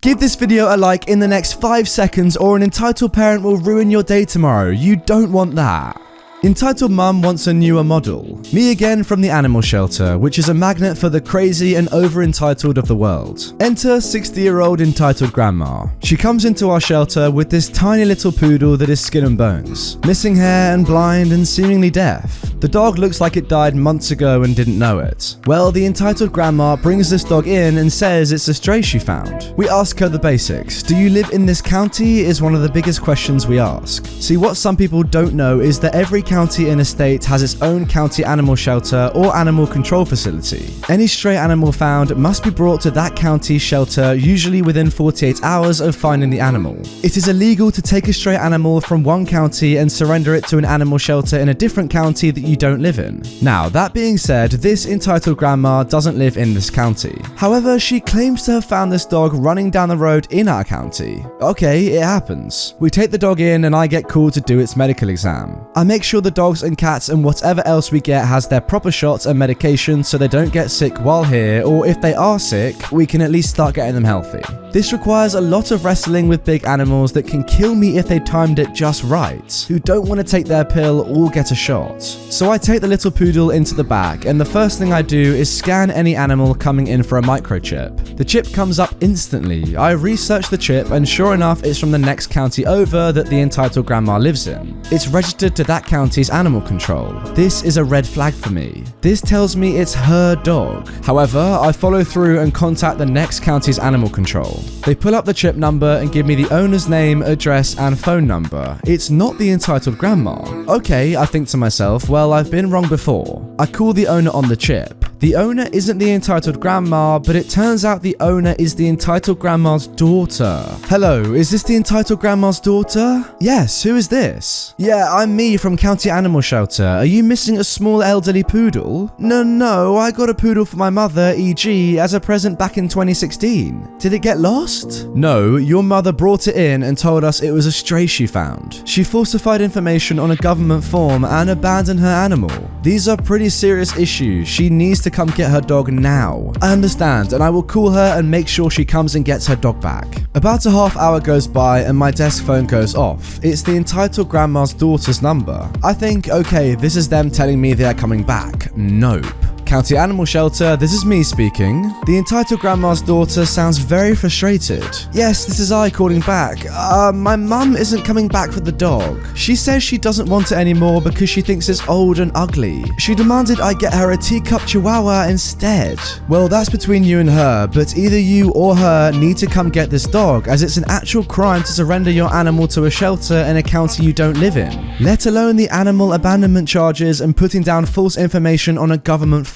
Give this video a like in the next 5 seconds or an entitled parent will ruin your day tomorrow. You don't want that. Entitled Mum wants a newer model. Me again from the animal shelter, which is a magnet for the crazy and over-entitled of the world. Enter 60-year-old entitled grandma. She comes into our shelter with this tiny little poodle that is skin and bones, missing hair and blind and seemingly deaf. The dog looks like it died months ago and didn't know it. Well, the entitled grandma brings this dog in and says it's a stray she found. We ask her the basics. Do you live in this county is one of the biggest questions we ask. See, what some people don't know is that every county in a state has its own county animal shelter or animal control facility. Any stray animal found must be brought to that county shelter, usually within 48 hours of finding the animal. It is illegal to take a stray animal from one county and surrender it to an animal shelter in a different county that you don't live in. Now, that being said, this entitled grandma doesn't live in this county. However, she claims to have found this dog running down the road in our county. Okay, it happens. We take the dog in and I get called to do its medical exam. I make sure the dogs and cats and whatever else we get has their proper shots and medication so they don't get sick while here, or if they are sick, we can at least start getting them healthy. This requires a lot of wrestling with big animals that can kill me if they timed it just right, who don't want to take their pill or get a shot. So I take the little poodle into the back, and the first thing I do is scan any animal coming in for a microchip. The chip comes up instantly. I research the chip, and sure enough, it's from the next county over that the entitled grandma lives in. It's registered to that county's animal control. This is a red flag for me. This tells me it's her dog. However, I follow through and contact the next county's animal control. They pull up the chip number and give me the owner's name, address, and phone number. It's not the entitled grandma. Okay, I think to myself, well, I've been wrong before. I call the owner on the chip. The owner isn't the entitled grandma, but it turns out the owner is the entitled grandma's daughter. Hello, is this the entitled grandma's daughter? Yes, who is this? Yeah, I'm me from County Animal Shelter. Are you missing a small elderly poodle? No, I got a poodle for my mother, EG, as a present back in 2016. Did it get lost? No, your mother brought it in and told us it was a stray she found. She falsified information on a government form and abandoned her animal. These are pretty serious issues. She needs to come get her dog now. I understand, and I will call her and make sure she comes and gets her dog back. About a half hour goes by and my desk phone goes off. It's the entitled grandma's daughter's number. I think, okay, this is them telling me they are coming back. Nope. County Animal Shelter, this is me speaking. The entitled grandma's daughter sounds very frustrated. Yes, this is I calling back. My mum isn't coming back for the dog. She says she doesn't want it anymore because she thinks it's old and ugly. She demanded I get her a teacup chihuahua instead. Well, that's between you and her, but either you or her need to come get this dog, as it's an actual crime to surrender your animal to a shelter in a county you don't live in, let alone the animal abandonment charges and putting down false information on a government form.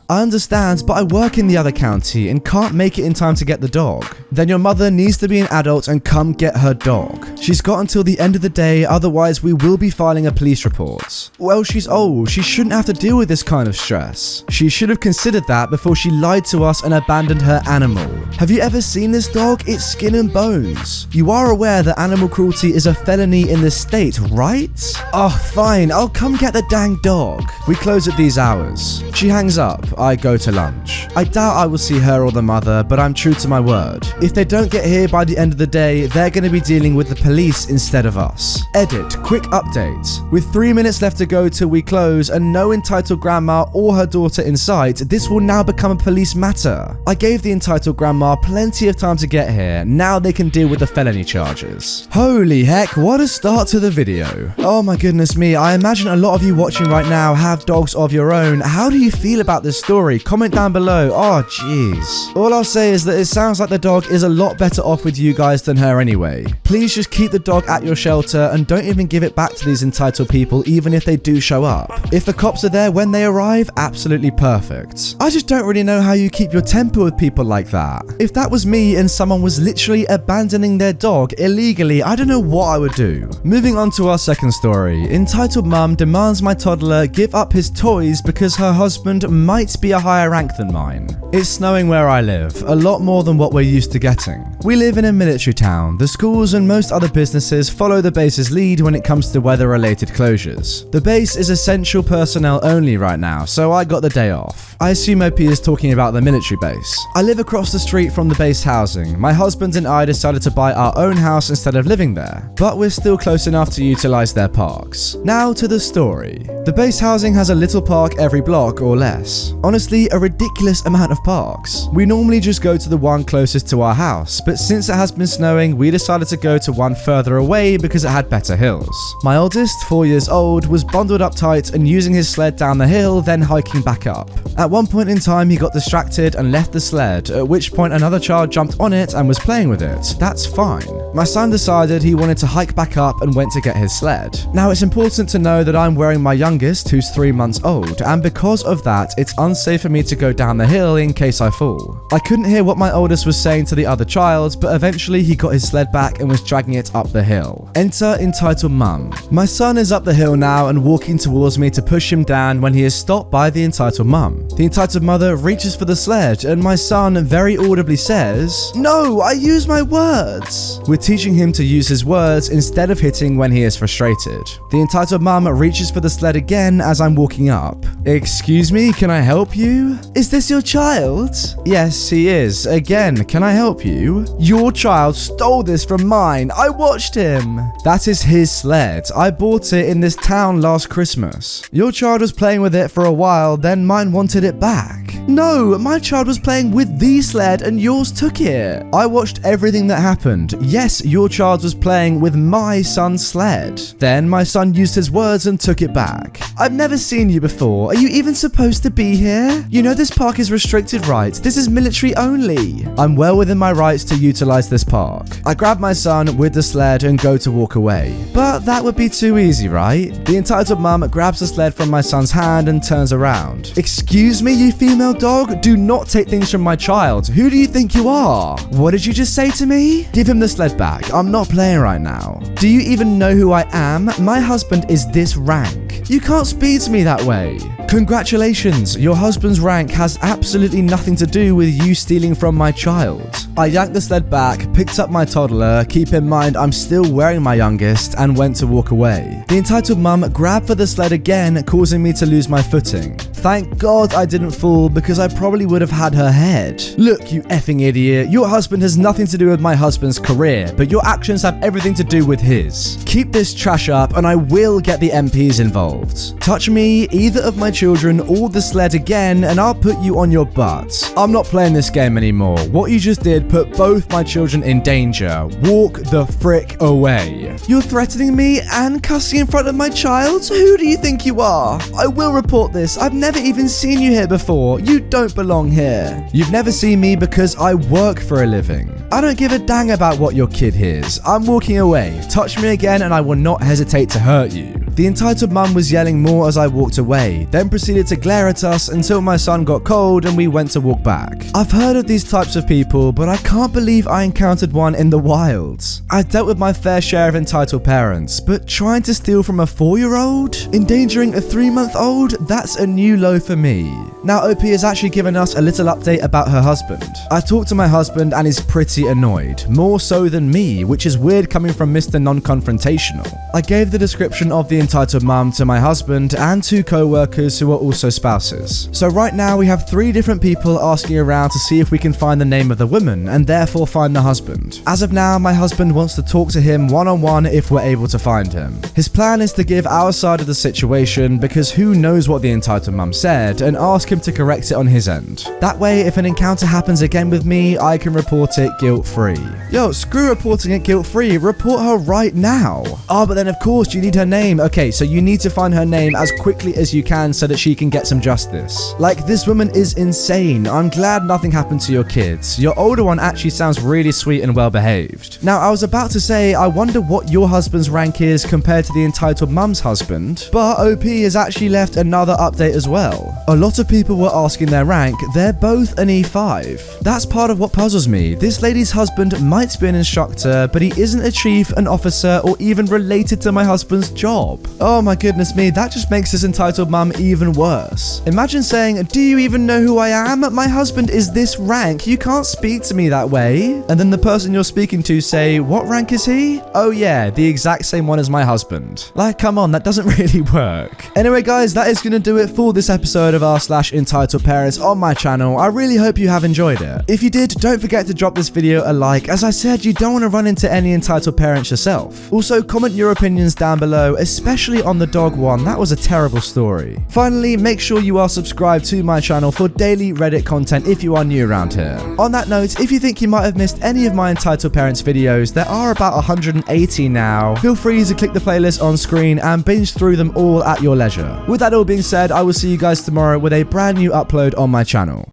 I understand, but I work in the other county and can't make it in time to get the dog. Then your mother needs to be an adult and come get her dog. She's got until the end of the day, otherwise we will be filing a police report. Well, she's old. She shouldn't have to deal with this kind of stress. She should have considered that before she lied to us and abandoned her animal. Have you ever seen this dog? It's skin and bones. You are aware that animal cruelty is a felony in this state, right? Oh, fine. I'll come get the dang dog. We close at these hours. She hangs up. I go to lunch. I doubt I will see her or the mother, but I'm true to my word. If they don't get here by the end of the day, they're going to be dealing with the police instead of us. Edit. Quick update. With 3 minutes left to go till we close and no entitled grandma or her daughter in sight, this will now become a police matter. I gave the entitled grandma plenty of time to get here. Now they can deal with the felony charges. Holy heck, what a start to the video. Oh my goodness me, I imagine a lot of you watching right now have dogs of your own. How do you feel about this story? Comment down below. Oh jeez. All I'll say is that it sounds like the dog is a lot better off with you guys than her anyway. Please just keep the dog at your shelter and don't even give it back to these entitled people even if they do show up. If the cops are there when they arrive, absolutely perfect. I just don't really know how you keep your temper with people like that. If that was me and someone was literally abandoning their dog illegally, I don't know what I would do. Moving on to our second story. Entitled mum demands my toddler give up his toys because her husband husband might be a higher rank than mine. It's snowing where I live, a lot more than what we're used to getting. We live in a military town. The schools and most other businesses follow the base's lead when it comes to weather-related closures. The base is essential personnel only right now, so I got the day off. I assume OP is talking about the military base. I live across the street from the base housing. My husband and I decided to buy our own house instead of living there, but we're still close enough to utilize their parks. Now to the story. The base housing has a little park every block or less. Honestly, a ridiculous amount of parks. We normally just go to the one closest to our house, but since it has been snowing, we decided to go to one further away because it had better hills. My oldest, 4 years old, was bundled up tight and using his sled down the hill, then hiking back up. At one point in time, he got distracted and left the sled, at which point another child jumped on it and was playing with it. That's fine. My son decided he wanted to hike back up and went to get his sled. Now, it's important to know that I'm wearing my youngest, who's 3 months old, and because of that, it's unsafe for me to go down the hill in case I fall. I couldn't hear what my oldest was saying to the other child, but eventually he got his sled back and was dragging it up the hill. Enter entitled mum. My son is up the hill now and walking towards me to push him down when he is stopped by the entitled mum. The entitled mother reaches for the sled and my son very audibly says, "No, I use my words." We're teaching him to use his words instead of hitting when he is frustrated. The entitled mum reaches for the sled again as I'm walking up. "Excuse me, can I help you?" "Is this your child?" "Yes, he is. Again, can I help you?" "Your child stole this from mine. I watched him." "That is his sled. I bought it in this town last Christmas. Your child was playing with it for a while, then mine wanted it back." "No, my child was playing with the sled and yours took it." "I watched everything that happened. Yes, your child was playing with my son's sled. Then my son used his words and took it back." "I've never seen you before. Are you even supposed to be here? You know this park is restricted, right? This is military only." I'm well within my rights to utilize this park. I grab my son with the sled and go to walk away. But that would be too easy, right? The entitled mum grabs the sled from my son's hand and turns around. "Excuse me, you female dog? Do not take things from my child. Who do you think you are? What did you just say to me?" "Give him the sled back. I'm not playing right now." "Do you even know who I am? My husband is this rank. You can't speak to me that way." "Congratulations, your husband's rank has absolutely nothing to do with you stealing from my child." I yanked the sled back, picked up my toddler, keep in mind I'm still wearing my youngest, and went to walk away. The entitled mum grabbed for the sled again, causing me to lose my footing. Thank God I didn't fall because I probably would have had her head. "Look, you effing idiot, your husband has nothing to do with my husband's career, but your actions have everything to do with his. Keep this trash up and I will get the MPs involved. Touch me, either of my children or the sled again and I'll put you on your butt. I'm not playing this game anymore. What you just did put both my children in danger. Walk the frick away." "You're threatening me and cussing in front of my child? Who do you think you are? I will report this. I've never even seen you here before. You don't belong here." "You've never seen me because I work for a living. I don't give a dang about what your kid hears. I'm walking away. Touch me again and I will not hesitate to hurt you." The entitled mum was yelling more as I walked away, then proceeded to glare at us until my son got cold and we went to walk back. I've heard of these types of people, but I can't believe I encountered one in the wild. I've dealt with my fair share of entitled parents, but trying to steal from a 4-year-old? Endangering a 3-month-old? That's a new low for me. Now OP has actually given us a little update about her husband. I talked to my husband and is pretty annoyed, more so than me, which is weird coming from Mr. Non-confrontational. I gave the description of the entitled mum to my husband and 2 co-workers who are also spouses. So right now we have 3 different people asking around to see if we can find the name of the woman and therefore find the husband. As of now, my husband wants to talk to him one-on-one if we're able to find him. His plan is to give our side of the situation because who knows what the entitled mum said and ask him to correct it on his end. That way, if an encounter happens again with me, I can report it guilt-free. Yo, screw reporting it guilt-free, report her right now. Oh, but then of course you need her name. Okay, so you need to find her name as quickly as you can so that she can get some justice. Like, this woman is insane. I'm glad nothing happened to your kids. Your older one actually sounds really sweet and well behaved. Now, I was about to say, I wonder what your husband's rank is compared to the entitled mum's husband, but OP has actually left another update as well. A lot of people were asking their rank. They're both an E5. That's part of what puzzles me. This lady's husband might be an instructor, but he isn't a chief, an officer, or even related to my husband's job. Oh my goodness me, that just makes this entitled mum even worse. Imagine saying, do you even know who I am? My husband is this rank, you can't speak to me that way. And then the person you're speaking to say, what rank is he? Oh yeah, the exact same one as my husband. Like, come on, that doesn't really work. Anyway guys, that is gonna do it for this episode of r/entitled parents on my channel. I really hope you have enjoyed it. If you did, don't forget to drop this video a like. As I said, you don't want to run into any entitled parents yourself. Also, comment your opinions down below, especially on the dog one. That was a terrible story. Finally, make sure you are subscribed to my channel for daily Reddit content if you are new around here. On that note, if you think you might have missed any of my entitled parents videos, there are about 180 now. Feel free to click the playlist on screen and binge through them all at your leisure. With that all being said, I will see you guys tomorrow with a brand new upload on my channel.